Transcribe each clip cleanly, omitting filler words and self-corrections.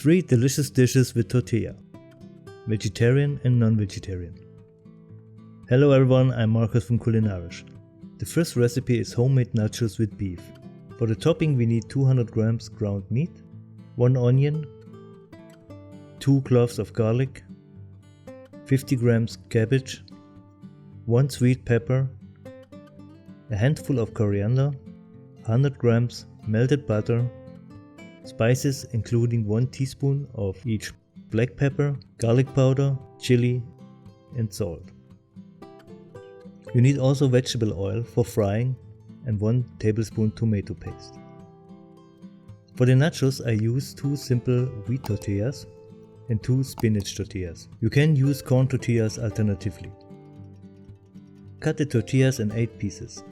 3 delicious dishes with tortilla, vegetarian and non-vegetarian. Hello everyone, I'm Marcus from Culinarisch. The first recipe is homemade nachos with beef. For the topping we need 200 grams ground meat, 1 onion, 2 cloves of garlic, 50 grams cabbage, 1 sweet pepper, a handful of coriander, 100 grams melted butter, spices including 1 teaspoon of each black pepper, garlic powder, chili and salt. You need also vegetable oil for frying and 1 tablespoon tomato paste. For the nachos I use 2 simple wheat tortillas and 2 spinach tortillas. You can use corn tortillas alternatively. Cut the tortillas in 8 pieces.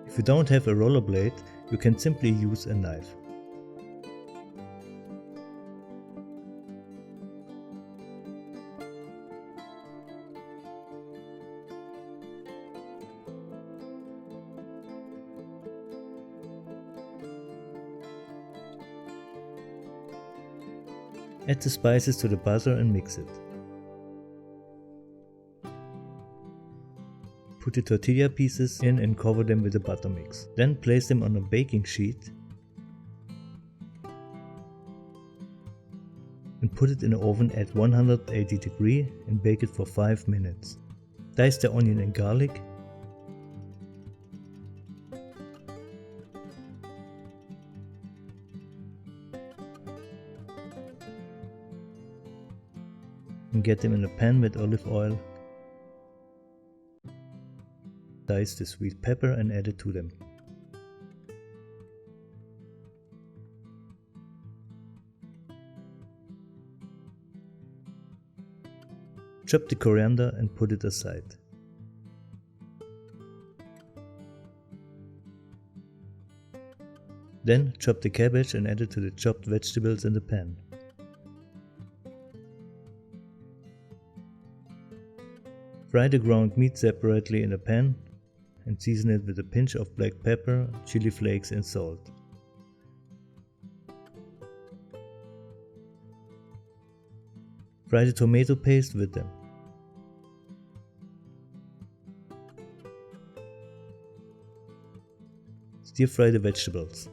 If you don't have a roller blade, you can simply use a knife. Add the spices to the butter and mix it. Put the tortilla pieces in and cover them with the butter mix. Then place them on a baking sheet and put it in the oven at 180 degrees and bake it for 5 minutes. Dice the onion and garlic. And get them in a pan with olive oil. Dice the sweet pepper and add it to them. Chop the coriander and put it aside. Then chop the cabbage and add it to the chopped vegetables in the pan. Fry the ground meat separately in a pan and season it with a pinch of black pepper, chili flakes and salt. Fry the tomato paste with them. Stir fry the vegetables.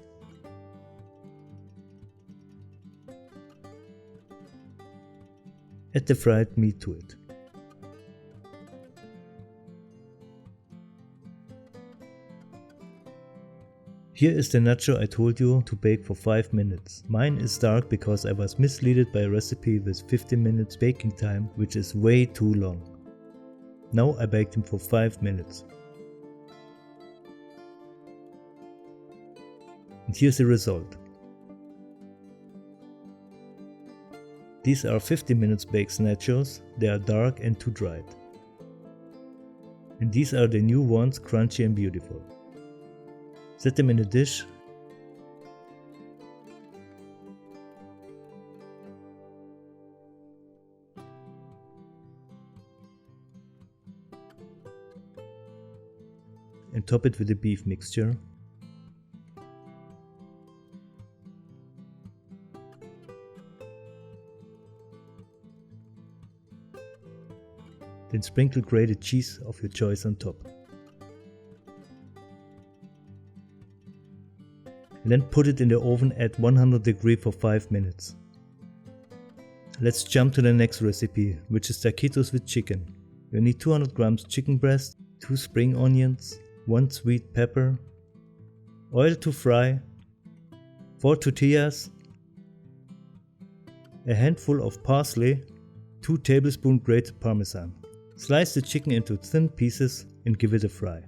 Add the fried meat to it. Here is the nacho I told you to bake for 5 minutes. Mine is dark because I was misled by a recipe with 15 minutes baking time, which is way too long. Now I baked them for 5 minutes. And here's the result. These are 15 minutes baked nachos, they are dark and too dried. And these are the new ones, crunchy and beautiful. Set them in a dish. And top it with the beef mixture. Then sprinkle grated cheese of your choice on top. And then put it in the oven at 100 degrees for 5 minutes. Let's jump to the next recipe, which is taquitos with chicken. You need 200 grams chicken breast, 2 spring onions, 1 sweet pepper, oil to fry, 4 tortillas, a handful of parsley, 2 tablespoons grated parmesan. Slice the chicken into thin pieces and give it a fry.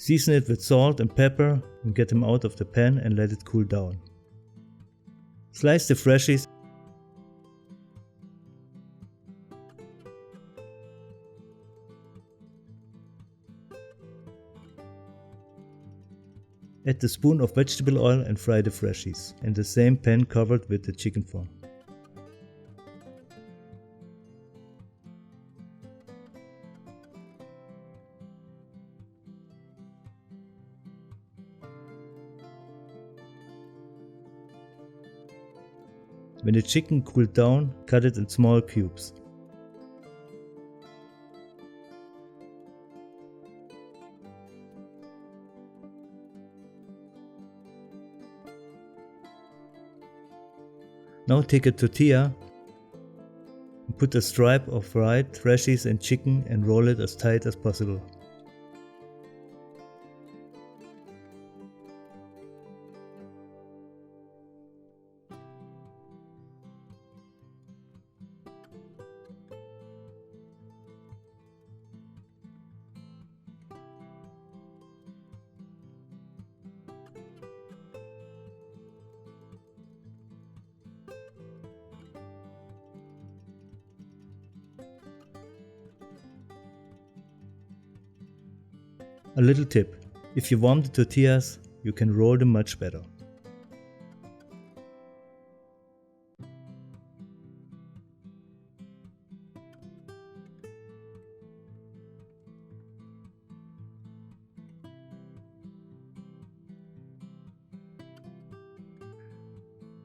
Season it with salt and pepper and get them out of the pan and let it cool down. Slice the freshies. Add the spoon of vegetable oil and fry the freshies in the same pan covered with the chicken form. When the chicken cooled down, cut it in small cubes. Now take a tortilla and put a stripe of fried freshies and chicken and roll it as tight as possible. A little tip: if you warm the tortillas, you can roll them much better.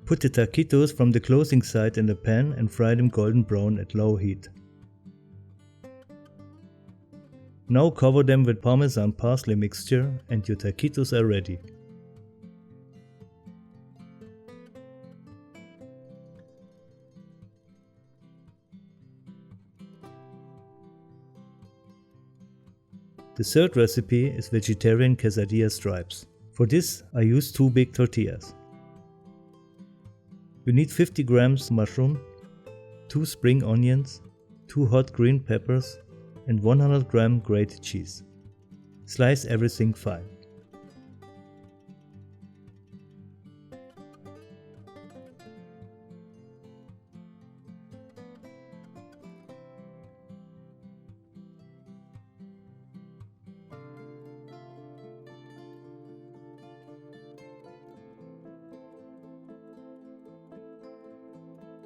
Put the taquitos from the closing side in the pan and fry them golden brown at low heat. Now cover them with Parmesan parsley mixture and your taquitos are ready. The third recipe is vegetarian quesadilla stripes. For this I use 2 big tortillas. You need 50 grams mushroom, 2 spring onions, 2 hot green peppers, and 100 gram grated cheese. Slice everything fine.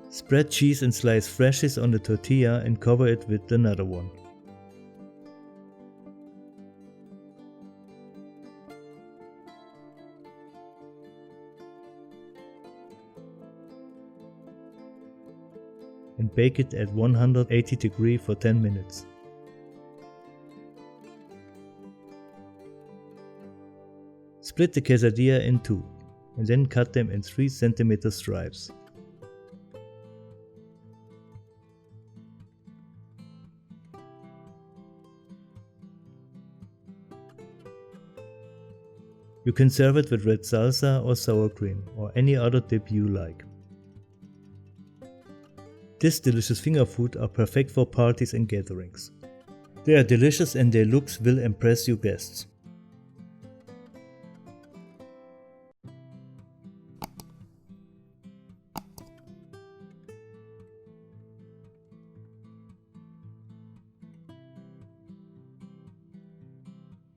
Spread cheese and slice freshies on the tortilla and cover it with another one. And bake it at 180 degrees for 10 minutes. Split the quesadilla in two and then cut them in 3 cm stripes. You can serve it with red salsa or sour cream or any other dip you like. This delicious finger food are perfect for parties and gatherings. They are delicious and their looks will impress your guests.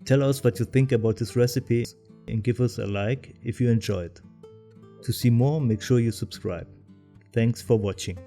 Tell us what you think about this recipe and give us a like if you enjoyed. To see more, make sure you subscribe. Thanks for watching.